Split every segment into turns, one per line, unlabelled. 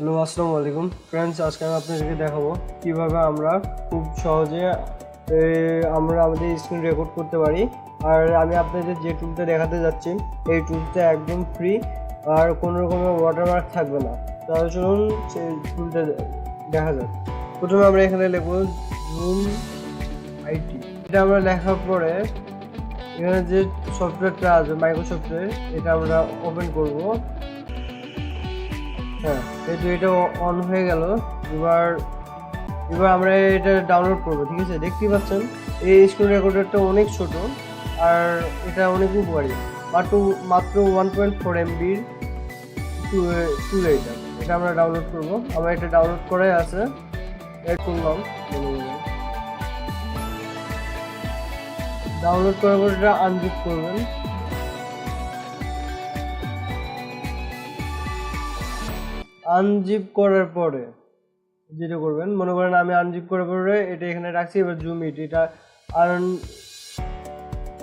Hello, আসসালামু আলাইকুম friends. আজকে আমি আপনাদেরকে দেখাবো কিভাবে আমরা খুব সহজে আমরা আমাদের স্ক্রিন রেকর্ড করতে পারি। আর আমি আপনাদের যে টুলটা দেখাতে যাচ্ছি এই টুলটা একদম ফ্রি আর কোনো রকমের ওয়াটারমার্ক থাকবে না। তাহলে চলুন সেই টুলটা দেখা যাক। প্রথমে আমরা এখানে লিখবো জুম আইটি। এটা আমরা লেখার পরে এখানে যে সফটওয়্যারটা আছে মাইক্রোসফটের, এটা আমরা ওপেন করব। হ্যাঁ, এটা অন হয়ে গেল। এবার আমরা এটা ডাউনলোড করবো। ঠিক আছে, দেখতেই পাচ্ছেন এই স্ক্রিন রেকর্ডারটা অনেক ছোট আর এটা অনেক উপকারী। মাত্র 1.4 MB টুল। এটা আমরা ডাউনলোড করবো। আমরা এটা ডাউনলোড করে আছে, এড করলাম। ডাউনলোড করার পর এটা আনজিপ করবেন। আনজিপ করার পরে যেটা করবেন, মনে করেন আমি আনজিপ করার পরে এটা এখানে রাখছি। এবার জুম ইট, এটা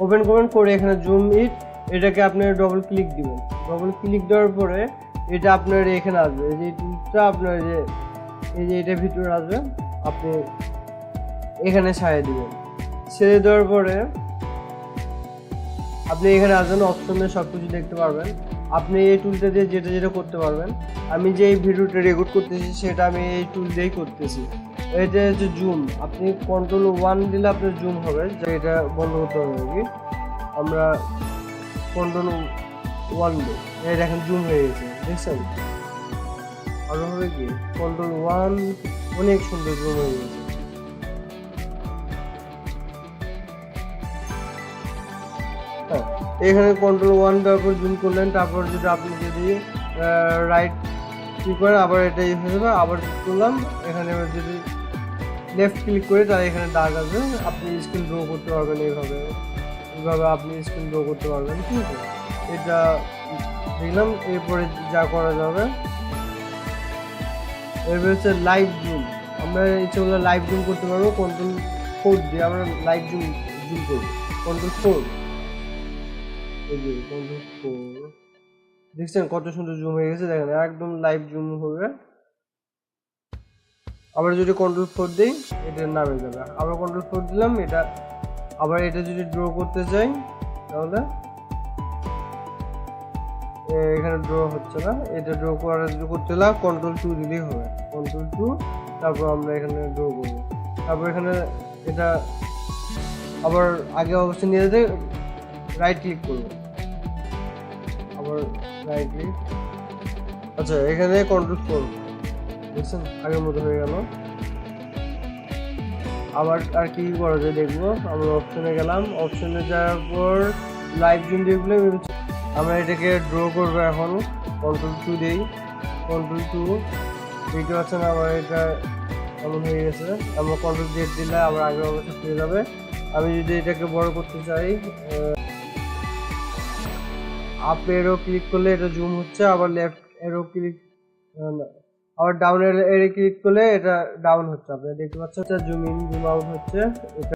ওপেন করবেন, করে এখানে জুম ইট, এটাকে আপনি ডবল ক্লিক দিবেন। ডবল ক্লিক দেওয়ার পরে এটা আপনার এখানে আসবে। এই যে টুলটা আপনার এই যে এটার ভিতরে আসবে, আপনি এখানে ছাড়িয়ে দিবেন। ছেড়ে দেওয়ার পরে আপনি এখানে আসবেন, অপশনে সব কিছু দেখতে পারবেন। আপনি এই টুলটা দিয়ে যেটা করতে পারবেন। আমি যে এই ভিডিওটা রেকর্ড করতেছি সেটা আমি এই টুল দিয়েই করতেছি। এটা হচ্ছে জুম। আপনি Ctrl+1 দিলে আপনার জুম হবে, এটা বন্ধ করতে হবে আর কি। আমরা Ctrl+1 দিই, এই দেখেন জুম হয়ে গেছে, দেখছেন? আরো হবে কি Ctrl+1, অনেক সুন্দর জুম হয়ে গেছে। হ্যাঁ, এখানে Ctrl+1 দেওয়ার পর জুম করলেন। তারপর যদি আপনি রাইট ক্লিক করেন আবার এটা হয়ে যাবে। আবার করলাম, এখানে যদি লেফট ক্লিক করে তাহলে এখানে ডার্ক আসবে। আপনি স্ক্রিন ড্র করতে পারবেন এইভাবে আপনি স্ক্রিন ড্র করতে পারবেন। ঠিক আছে, এটা দেখলাম। এরপরে যা করা যাবে এরপরে হচ্ছে লাইভ জুম। আমরা ইচ্ছে করলে লাইভ জুম করতে পারবো। Ctrl+4 দিয়ে আমরা লাইভ জুম করবো। Ctrl+4, Ctrl+4, দেখছেন কত সুন্দর জুম হয়ে গেছে? দেখেন একদম লাইভ জুম হবে। আবার যদি Ctrl+4 দিই এটা নামে যাবে। আবার Ctrl+4 দিলাম, এটা আবার এটা যদি ড্র করতে চাই তাহলে এখানে ড্র হচ্ছে না। এটা ড্র করতে হলে Ctrl+2 দিলেই হবে। Ctrl+2, তারপর আমরা এখানে ড্র করবো। তারপর এখানে এটা আবার আগে অবস্থায় নিয়ে যেতে রাইট ক্লিক করবো। আবার রাইট ক্লিক, আচ্ছা এখানে Ctrl+4, দেখছেন আগের মতো হয়ে গেল। আবার আর কি করা যায় দেখবো। আমরা অপশনে গেলাম, অপশনে যাওয়ার পর লাইভ জুম দিয়ে আমরা এটাকে ড্র করবো। এখন Ctrl+2 দিই, Ctrl+2 দেখতে পাচ্ছেন আবার এটা এমন হয়ে গেছে। আমরা Ctrl+Z দিলে আবার আগের অবস্থা ফিরে যাবে। আমি যদি এটাকে বড় করতে চাই, আপ এরো ক্লিক করলে এটা জুম হচ্ছে। আবার লেফট এরো ক্লিক, আবার ডাউন এরো ক্লিক করলে এটা ডাউন হচ্ছে। আপনি দেখতে পাচ্ছেন এটা জুম ইন জুম আউট হচ্ছে। এটা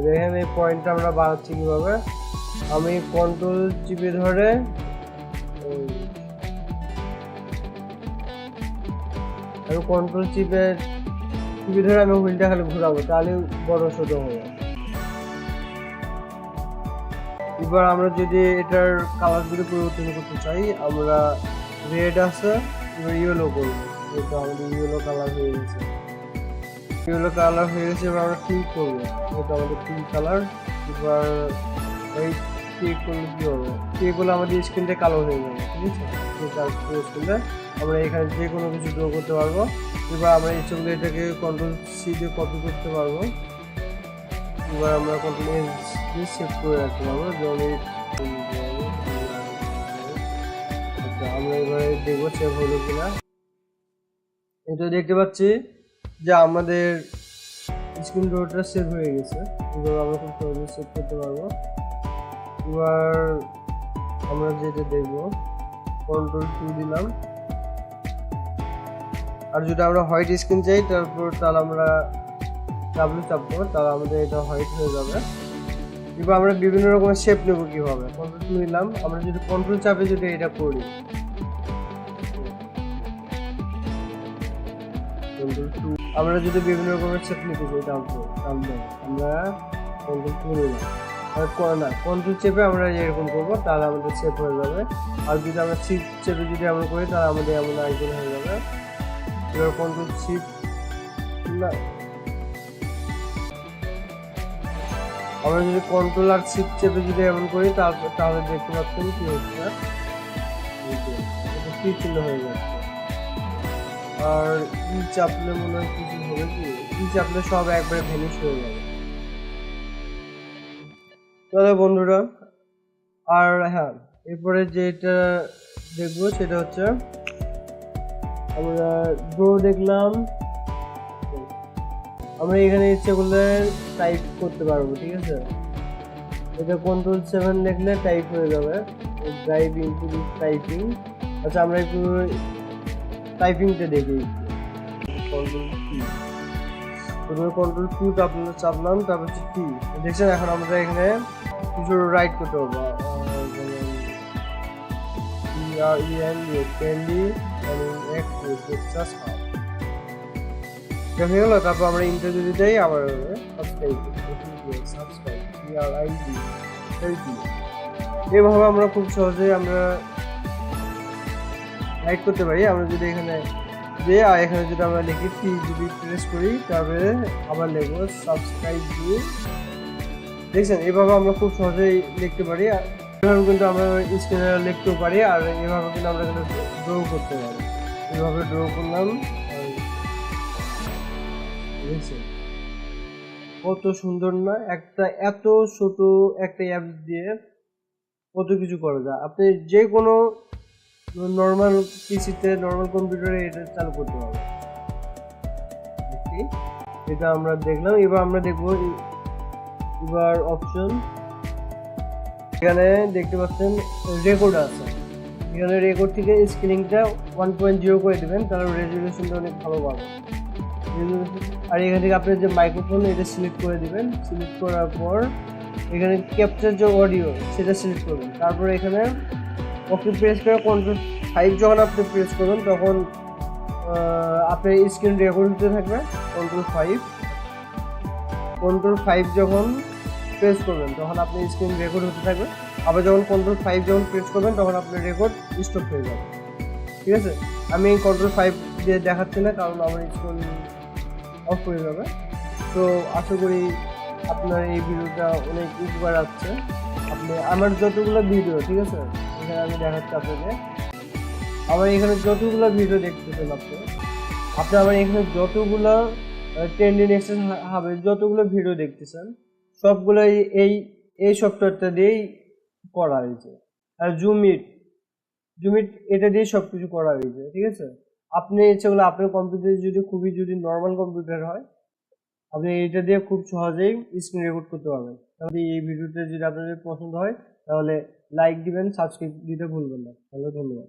দেখেন এই পয়েন্টটা আমরা বাড়াচ্ছি কিভাবে। আমি কন্ট্রোল চিপে ধরে আমি হুইলটা খালি ঘোরাবো, তাহলে বড় ছোট হবে। এবার আমরা যদি এটার কালার যদি পরিবর্তন করতে চাই, আমরা রেড আছে, এবার ইয়েলো করবো। এটা আমাদের ইয়েলো কালার হয়ে গেছে। এবার আমরা ক্লিক করবো, এটা আমাদের পিঙ্ক কালার। এবার এই ক্লিক করলে কি হবে? ক্লিক করলে আমাদের স্ক্রিনটা কালো হয়ে যাবে। ঠিক আছে, আমরা এখানে যে কোনো কিছু ড্র করতে পারবো। এবার আমরা ইচ্ছে করলে এটাকে Ctrl+C দিয়ে কপি করতে পারবো। এবার আমরা Ctrl+S দিয়ে সেভ করে রাখতে পারবো। আমরা এবারে দেখবো সেভ হলো কিনা। এটা দেখতে পাচ্ছি যে আমাদের স্ক্রিন ড্রটা সেভ হয়ে গেছে। এবার আমরা খুব সহজে সেভ করতে পারবো। এবার আমরা যেটা দেখবো Ctrl+2 দিলাম। আর যদি আমরা হোয়াইট স্ক্রিন চাই তাহলে আমরা ডাব্লিউ চাপবো, তাহলে আমাদের এটা হোয়াইট হয়ে যাবে। এবার আমরা বিভিন্ন রকমের শেপ নেব কিভাবে। Ctrl+2 নিলাম। আমরা যদি কন্ট্রোল চাপে যদি এটা করি Ctrl 2। আমরা যদি বিভিন্ন রকমের শেপ নিতে চাই তাহলে আমরা Ctrl 2 নিলাম, আর না কন্ট্রোল চেপে আমরা এরকম করবো, তাহলে আমাদের শেপ হয়ে যাবে। আর যদি আমরা শিফট চেপে যদি আমরা করি তাহলে আমাদের এমন আইকন হয়ে যাবে। এবার কন্ট্রোল শিফট না, আমরা যদি কন্ট্রোল আর শিফট চেপে যদি এমন করি তাহলে দেখতে পাচ্ছেন কি হচ্ছে, কি চিহ্ন হয়ে যাচ্ছে। আর ই চাপলে মনে হয় কিছু হবে, কি ই চাপলে সব একবারে ভ্যানিশ হয়ে যাবে। তাহলে বন্ধুরা, আর হ্যাঁ, এরপরে যেটা দেখবো সেটা হচ্ছে আমরা ড্র দেখলাম, আমরা এখানে ইচ্ছে করলে টাইপ করতে পারবো, ঠিক আছে। এটা Ctrl 7 লিখলে টাইপ হয়ে যাবে, ড্রাইভ ইনটু টাইপিং। আচ্ছা আমরা একটু টাইপিংটা দেখি। Ctrl 2 চাপলাম, তারপর হচ্ছে কি দেখছেন, এখন আমরা এখানে কিছু রাইট করতে পারবো, দেখে গেল। তারপর আমরা ইন্টার যদি দেই আবার এভাবে আমরা খুব সহজে আমরা রাইট করতে পারি। আমরা যদি এখানে যে এখানে যদি আমরা লিখি পি যদি প্রেস করি, তারপরে আবার লিখবো সাবস্ক্রাইব দিয়ে, দেখছেন এভাবে আমরা খুব সহজেই লিখতে পারি। এভাবে কিন্তু আমরা স্ক্রিনে লিখতেও পারি, আর এভাবে কিন্তু আমরা কিন্তু ড্র করতে পারি। এভাবে ড্র করলাম, দেখছেন কত সুন্দর না, একটা এত ছোট একটা অ্যাপ দিয়ে কত কিছু করা যায়। আপনি যে কোনো নর্মাল পিসিতে, নর্মাল কম্পিউটারে এটা চালু করতে পারবেন। এটা আমরা দেখলাম। এবার আমরা দেখবো এবার অপশন, এখানে দেখতে পাচ্ছেন রেকর্ড আছে। এখানে রেকর্ড থেকে স্কেলিংটা 1.0 করে দেবেন, তাহলে রেজলিউশনটা অনেক ভালো পাবেন। আর এখান থেকে আপনি যে মাইক্রোফোন এটা সিলেক্ট করে দিবেন। সিলেক্ট করার পর এখানে ক্যাপচার যে অডিও সেটা সিলেক্ট করবেন। তারপর এখানে ওকে প্রেস করে Ctrl 5 যখন আপনি প্রেস করবেন তখন আপনার স্ক্রিন রেকর্ড হতে থাকবে। Ctrl 5 যখন প্রেস করবেন তখন আপনার স্ক্রিন রেকর্ড হতে থাকবে। আবার যখন Ctrl 5 যখন প্রেস করবেন তখন আপনার রেকর্ড স্টপ হয়ে যাবে, ঠিক আছে। আমি Ctrl 5 দিয়ে দেখাচ্ছি না, কারণ আমার স্ক্রিন অফ হয়ে যাবে। তো আশা করি আপনার এই ভিডিওটা অনেক উপকার আসছে। আপনি আমার যতগুলো ভিডিও, ঠিক আছে, এখানে আমি দেখাচ্ছি আপনাকে, আমার এখানে যতগুলো ভিডিও দেখতেছেন আপনি আমার এখানে যতগুলো ট্রেন্ডিং এক্সেস হবে যতগুলো ভিডিও দেখতেছেন সবগুলো এই সফটওয়্যারটা দিয়েই করা হয়েছে। আর জুমিট এটা দিয়ে সব কিছু করা হয়েছে, ঠিক আছে। আপনি ইচ্ছে করলে আপনার কম্পিউটার যদি নর্মাল কম্পিউটার হয়, আপনি এটা দিয়ে খুব সহজেই স্ক্রিন রেকর্ড করতে পারবেন। তাহলে এই ভিডিওটা যদি আপনাদের পছন্দ হয় তাহলে লাইক দিবেন, সাবস্ক্রাইব দিতে ভুলবেন না। তাহলে ধন্যবাদ।